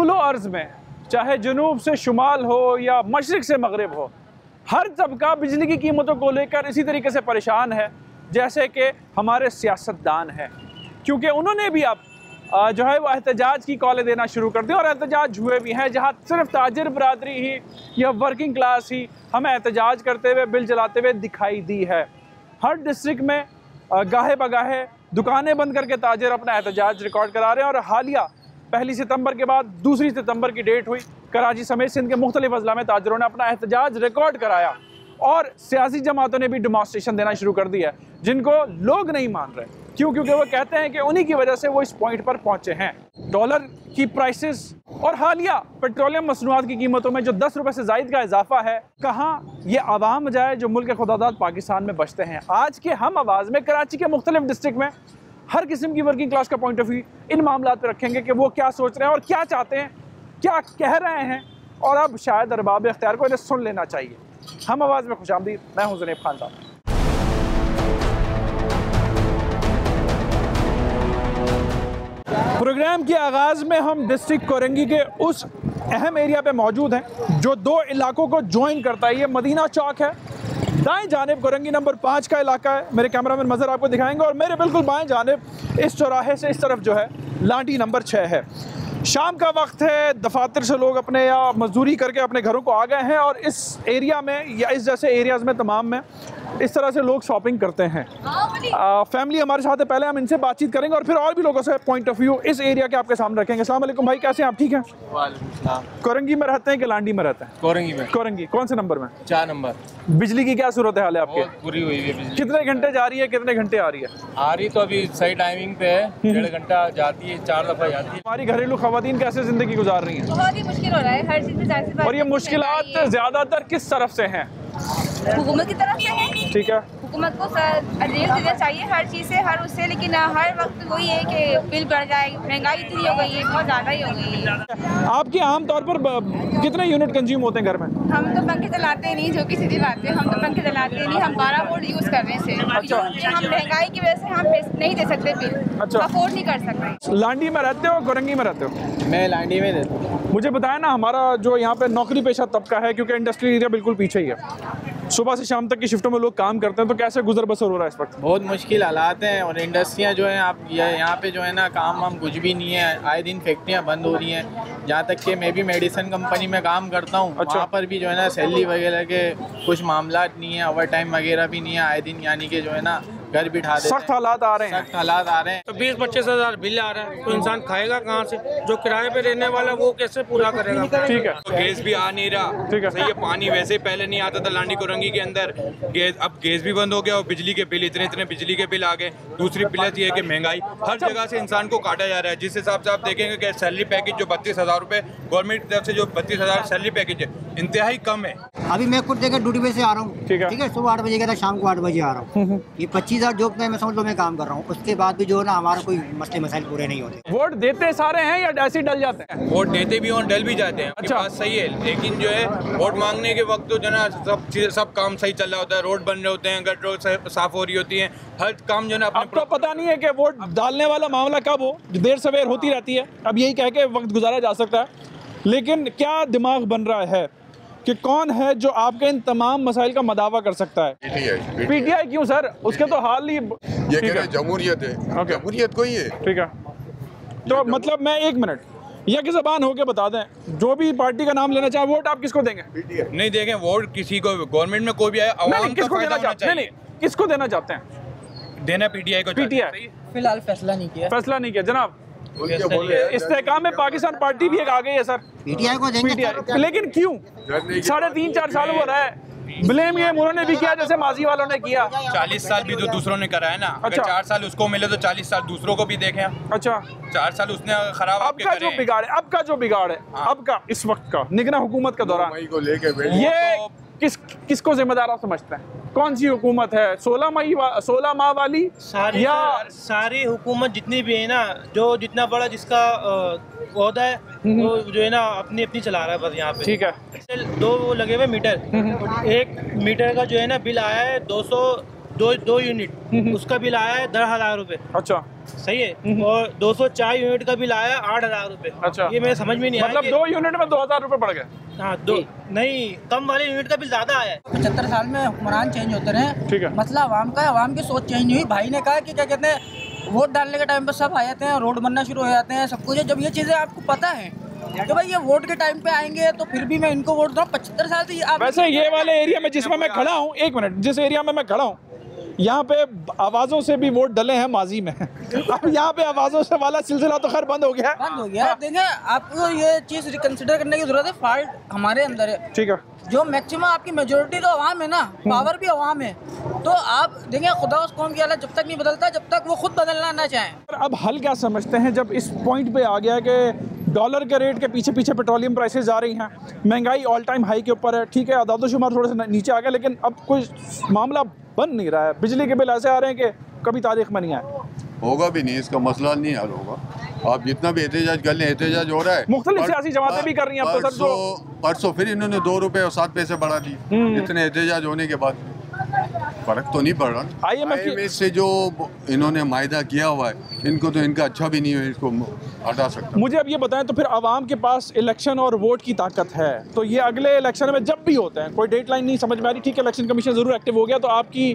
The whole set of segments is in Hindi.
तुलो अर्ज़ में, चाहे जनूब से शुमाल हो या मशरिक़ से मगरिब हो, हर तबका बिजली की कीमतों को लेकर इसी तरीके से परेशान है जैसे कि हमारे सियासतदान हैं, क्योंकि उन्होंने भी अब जो है वो एहतजाज की कॉलें देना शुरू कर दी और एहतजाज हुए भी हैं, जहाँ सिर्फ ताजिर बरादरी ही या वर्किंग क्लास ही हमें एहतजाज करते हुए, बिल जलाते हुए दिखाई दी है। हर डिस्ट्रिक्ट में गाहे बगाहे दुकानें बंद करके ताजिर अपना एहतजाज रिकॉर्ड करा रहे हैं। और हालिया 1 सितंबर के बाद 2 सितंबर की डेट हुई, कराची समेत सिंध के मुख्तलिफ अजला में ताजिरों ने अपना एहतजाज रिकॉर्ड कराया और सियासी जमातों ने भी डेमॉन्स्ट्रेशन देना शुरू कर दिया है, जिनको लोग नहीं मान रहे। क्यों? क्योंकि वो कहते हैं कि उन्हीं की वजह से वो इस पॉइंट पर पहुंचे हैं। डॉलर की प्राइसेस और हालिया पेट्रोलियम मसनूआत की कीमतों में जो 10 रुपये से ज़ायद का इजाफा है, कहाँ ये आवाम जाए जो मुल्क खुदादाद पाकिस्तान में बसते हैं। आज के हम आवाज़ में कराची के मुख्तलिफ डिस्ट्रिक्ट में हर किस्म की वर्किंग क्लास का पॉइंट ऑफ व्यू इन मामलों पर रखेंगे कि वो क्या सोच रहे हैं और क्या चाहते हैं, क्या कह रहे हैं। और अब शायद अरबाब इख्तियार को इन्हें सुन लेना चाहिए। हम आवाज़ में खुशामदीद, मैं हूं ज़ुनैब खान साहब। प्रोग्राम के आगाज़ में हम डिस्ट्रिक्ट कोरंगी के उस अहम एरिया पे मौजूद हैं जो 2 इलाकों को ज्वाइन करता है। ये मदीना चौक है, दाएं जानिब कोरंगी नंबर 5 का इलाका है। मेरे कैमरामैन मज़र आपको दिखाएंगे। और मेरे बिल्कुल बाएं जानिब इस चौराहे से इस तरफ जो है लाठी नंबर 6 है। शाम का वक्त है, दफातर से लोग अपने या मजदूरी करके अपने घरों को आ गए हैं और इस एरिया में या इस जैसे एरियाज़ में तमाम में इस तरह से लोग शॉपिंग करते हैं। फैमिली हमारे साथ है, पहले हम इनसे बातचीत करेंगे और फिर और भी लोगों से पॉइंट ऑफ व्यू इस एरिया के आपके सामने रखेंगे। अस्सलाम वालेकुम भाई, कैसे हैं आप? ठीक हैं? कोरंगी में रहते हैं कि लांडी में रहते हैं? कोरंगी में। कोरंगी कौन से नंबर में? 4 नंबर। बिजली की क्या सूरत हाल है आपके? पूरी हुई है बिजली। कितने घंटे जा रही है, कितने घंटे आ रही है? आ रही तो अभी सही टाइमिंग पे है, 1.5 घंटा जाती है, 4 दफ़ा जाती है। हमारी घरेलू खवातीन कैसे ज़िंदगी गुजार रही हैं? बहुत ही मुश्किल हो रहा है हर चीज़ में। और ये मुश्किलात ज़्यादातर किस तरफ से हैं? हुकूमत की तरफ से है। ठीक है, हुकूमत को रिलीफ देना चाहिए हर चीज़ से, हर उससे, लेकिन हर वक्त वही है कि बिल बढ़ जाए, महंगाई इतनी हो गई है, बहुत ज़्यादा ही हो गई है। आपके आम तौर पर कितने यूनिट कंज्यूम होते हैं घर में? हम तो पंखे चलाते ही नहीं, जो कि सीधी बात है, हम तो पंखे चलाते ही नहीं। हम 12 वोल्ट यूज़ कर रहे हैं। अच्छा। हम महंगाई की वजह से हम नहीं दे सकते बिल। अच्छा। अफोर्ड नहीं कर सकते। लांडी में रहते हो, कोरंगी में रहते हो? मैं लांडी में रहता हूँ। मुझे बताया ना, हमारा जो यहाँ पे नौकरी पेशा तबका है, क्योंकि इंडस्ट्रियल एरिया बिल्कुल पीछे ही है, सुबह से शाम तक की शिफ्टों में लोग काम करते हैं, तो कैसे गुजर बसर हो रहा है इस वक्त? बहुत मुश्किल हालात हैं और इंडस्ट्रियाँ जो हैं, आप यहाँ पे जो है ना काम वाम कुछ भी नहीं है। आए दिन फैक्ट्रियाँ बंद हो रही हैं। जहाँ तक कि मैं भी मेडिसिन कंपनी में काम करता हूँ। अच्छा। वहाँ पर भी जो है ना सैलरी वगैरह के कुछ मामला नहीं है, ओवर टाइम वगैरह भी नहीं है। आए दिन यानी कि जो है ना घर बिठा देते हैं। सख्त हालात आ रहे हैं। सख्त हालात आ रहे हैं। तो 20-25 हज़ार बिल आ रहा है, तो इंसान खाएगा कहाँ से? जो किराए पे रहने वाला वो कैसे पूरा करेगा? ठीक है, तो गैस भी आ नहीं रहा। ठीक है। सही है, पानी वैसे पहले नहीं आता था लांडी कोरंगी के अंदर। गैस, अब गैस भी बंद हो गया और बिजली के बिल इतने बिजली के बिल आ गए। दूसरी पिलत ये है कि महंगाई हर जगह से इंसान को काटा जा रहा है। जिस हिसाब से आप देखेंगे कि सैलरी पैकेज जो 32,000 रुपये गवर्नमेंट की तरफ से जो 32,000 सैलरी पैकेज है, इंतहाई कम है। अभी मैं खुद देखकर ड्यूटी पे से आ रहा हूँ। ठीक है। ठीक है, सुबह 8 बजे गया था, शाम को 8 बजे आ रहा हूँ। ये 25,000 जॉब पे मैं समझ लो मैं काम कर रहा हूँ। उसके बाद भी जो है ना हमारा कोई मसले मसाइल पूरे नहीं होते। वोट देते सारे हैं या ऐसे ही डल जाते हैं? वोट देते भी और डल भी जाते हैं। आपकी अच्छा। बात सही है, लेकिन जो है वोट मांगने के वक्त तो जो है ना सब काम सही चल रहा होता है। रोड बन रहे होते हैं, गटर साफ हो रही होती है, हर काम जो है ना अब तो पता नहीं है कि वोट डालने वाला मामला कब हो, देर सवेर होती रहती है। अब यही कह के वक्त गुजारा जा सकता है, लेकिन क्या दिमाग बन रहा है कि कौन है जो आपके इन तमाम मसाइल का मदावा कर सकता है? पीटीआई। क्यों सर? उसके तो हाल ही ये कह रहे जमहूरियत है। जमहूरियत कोई है? ठीक है, तो मतलब मैं 1 मिनट यह ज़बान होके बता दें, जो भी पार्टी का नाम लेना चाहे, वोट आप किसको देंगे? नहीं देंगे वोट किसी को। गवर्नमेंट में कोई भी आए, अवाम का फायदा होना चाहिए। नहीं, किसको देना चाहते हैं? देना पीटीआई को। पीटीआई फिलहाल फैसला नहीं किया। फैसला नहीं किया जनाब। इस्तेकाम में पाकिस्तान पार्टी भी एक आ गई है सर, पीटीआई को देंगे। पीटीआई। लेकिन क्यों 3.5-4 साल हो रहा है? ब्लेम ये उन्होंने भी किया जैसे माजी वालों ने किया। 40 साल भी तो दूसरों ने करा है ना। अगर अच्छा। 4 साल उसको मिले तो 40 साल दूसरों को भी देखें। अच्छा, 4 साल उसने खराब अब आपके का करे जो बिगाड़ है, अब का जो बिगाड़ है, अब का इस वक्त का निगरान हुकूमत का दौरान, मई को लेके बैठे। ये किसको जिम्मेदार आप समझते हैं? कौन सी हुकूमत है? 16 माह वाली या सारी हुकूमत जितनी भी है ना, जो जितना बड़ा जिसका ओहदा है वो जो है ना अपनी अपनी चला रहा है बस यहाँ पे। ठीक है। 2 वो लगे हुए मीटर, 1 मीटर का जो है ना बिल आया है दो यूनिट उसका बिल आया है 10,000 रुपये। अच्छा, सही है। और 204 यूनिट का बिल आया 8,000 रुपये। अच्छा, ये मेरे समझ में नहीं आया। मतलब 2 यूनिट में 2,000 रुपये पड़ गए। हाँ, दो नहीं, कम वाले यूनिट का बिल ज्यादा आया है। 75 साल में हुक्मरान चेंज होते रहे, ठीक है, मसला आवाम का है, आवाम की सोच चेंज नहीं हुई। भाई ने कहा कि क्या कहते हैं, वोट डालने के टाइम पर सब आ जाते हैं, रोड बनना शुरू हो जाते हैं, सब कुछ है। जब ये चीज़ें आपको पता है कि भाई ये वोट के टाइम पे आएंगे तो फिर भी मैं इनको वोट दूँ। 75 साल से आप वैसे ये वाले एरिया में जिसमें मैं खड़ा हूँ, एक मिनट, जिस एरिया में मैं खड़ा हूँ यहाँ पे आवाज़ों से भी वोट डले हैं माजी में। अब यहाँ पे आवाज़ों से वाला सिलसिला तो खैर बंद हो गया। बंद हो गया। देखें, आपको ये चीज़ रिकन्सिडर करने की जरूरत है। फॉल्ट हमारे अंदर है, ठीक है, जो मैक्सिमम आपकी मेजोरिटी तो अवाम है ना, पावर भी अवाम है। तो आप देखें, खुदा उस कौम की हालत जब तक नहीं बदलता, जब तक वो खुद बदलना ना चाहें। अब हल क्या समझते हैं जब इस पॉइंट पे आ गया कि डॉलर के रेट के पीछे पीछे पेट्रोलियम प्राइसेस जा रही हैं, महंगाई ऑल टाइम हाई के ऊपर है, ठीक है, आदादोशुमार थोड़े से नीचे आ गया, लेकिन अब कोई मामला बन नहीं रहा है। बिजली के बिल ऐसे आ रहे हैं कि कभी तारीख में नहीं आए। होगा भी नहीं, इसका मसला नहीं हल होगा। आप जितना भी एहतजाज कर लें, एहतजाज हो रहा है। मुख्तलिफ सियासी जमातें भी कर रही हैं। अब तो सर परसों फिर इन्होंने 2 रुपए और 7 पैसे बढ़ा दी। इतने एहतजाज होने के बाद फर्क तो नहीं पड़ रहा। IMF से जो इन्होंने मायदा किया हुआ है, इनको तो इनका अच्छा भी नहीं है, इसको हटा सकता। मुझे अब ये बताएं, तो फिर आवाम के पास इलेक्शन और वोट की ताकत है, तो ये अगले इलेक्शन में जब भी होते हैं, कोई डेडलाइन नहीं समझ में आ रही, ठीक है, इलेक्शन कमीशन ज़रूर एक्टिव हो गया, तो आपकी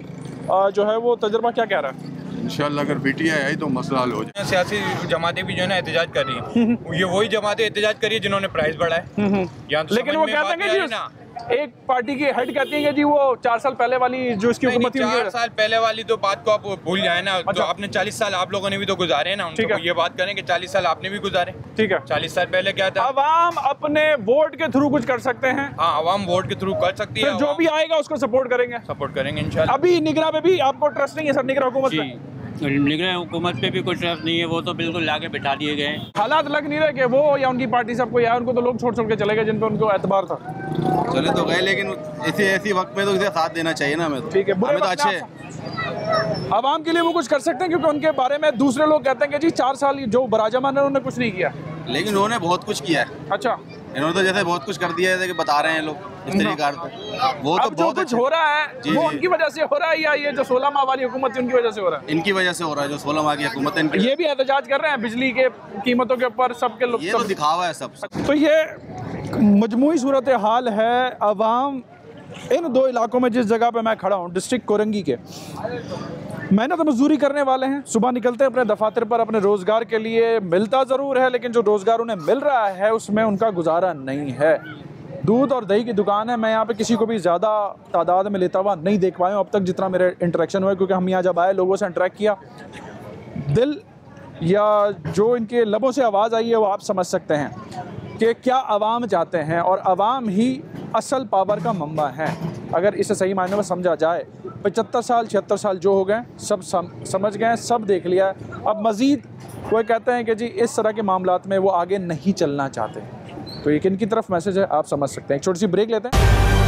जो है वो तजुर्बा क्या कह रहा है? इंशाल्लाह अगर PTI आई तो मसला हल हो जाए। सियासी जमातें भी जो है ना एहतजाज कर रही हैं। ये वही जमातें एहतजाज कर रही है जिन्होंने प्राइस बढ़ाया। लेकिन वो कहते हैं कि एक पार्टी की हेड कहती है कि जी वो 4 साल पहले वाली जो इसकी हुकूमत थी, 4 साल पहले वाली तो बात को आप भूल जाए ना। तो आपने 40 साल आप लोगों ने भी तो गुजारे ना, उनको ये बात करें कि 40 साल आपने भी गुजारे। ठीक है, 40 साल पहले क्या था? अवाम अपने वोट के थ्रू कुछ कर सकते हैं। हाँ, अवाम वोट के थ्रू कर सकती है। जो भी आएगा उसको सपोर्ट करेंगे इंशाल्लाह। अभी निगरान पे भी आपको ट्रस्ट नहीं है सर? निगरान हुकूमत पे, निगरान हुकूमत पे भी कोई ट्रस्ट नहीं है, वो तो बिल्कुल लाके बिठा दिए गए। हालात लग नहीं रहे कि वो या उनकी पार्टी सबको, या उनको तो लोग छोड़ के चले गए जिन पे उनको एतबार था। चले तो गए, लेकिन ऐसी वक्त में तो इसे साथ देना चाहिए ना। हमें ठीक है, हमें तो अच्छे आवाम के लिए वो कुछ कर सकते हैं, क्योंकि उनके बारे में दूसरे लोग कहते हैं कि जी 4 साल जो बराजमान है उन्होंने कुछ नहीं किया, लेकिन उन्होंने बहुत कुछ किया है। अच्छा, इन्होंने तो जैसे बहुत कुछ कर दिया है, जैसे कि बता रहे हैं लोग इस तरीके वो तो बहुत कुछ हो रहा है। वो उनकी वजह से हो रहा है या ये जो 16 माह वाली हुकूमत थी उनकी वजह से हो रहा है? इनकी वजह से हो रहा है, जो 16 माह की हुकूमत है। ये भी एहतजाज कर रहे हैं बिजली के कीमतों के ऊपर, सबके लोग, ये तो दिखावा है सब। तो ये मजमूई सूरत हाल है। अवाम इन 2 इलाकों में जिस जगह पे मैं खड़ा हूँ, डिस्ट्रिक्ट कोरंगी के, मेहनत मजदूरी करने वाले हैं, सुबह निकलते हैं अपने दफातर पर अपने रोज़गार के लिए, मिलता ज़रूर है, लेकिन जो रोज़गार उन्हें मिल रहा है उसमें उनका गुजारा नहीं है। दूध और दही की दुकान है। मैं यहाँ पे किसी को भी ज़्यादा तादाद में लेता हुआ नहीं देख पाया हूँ अब तक, जितना मेरे इंटरेक्शन हुआ, क्योंकि हम यहाँ जब आए लोगों से इंटरेक्ट किया, दिल या जो इनके लबों से आवाज़ आई है वो आप समझ सकते हैं कि क्या अवाम चाहते हैं, और अवाम ही असल पावर का मंबा है अगर इसे सही मायने में समझा जाए। 75 साल 76 साल जो हो गए, सब समझ गए, सब देख लिया। अब मज़ीद वो कहते हैं कि जी इस तरह के मामलात में वो आगे नहीं चलना चाहते। तो ये किन की तरफ मैसेज है आप समझ सकते हैं। एक छोटी सी ब्रेक लेते हैं।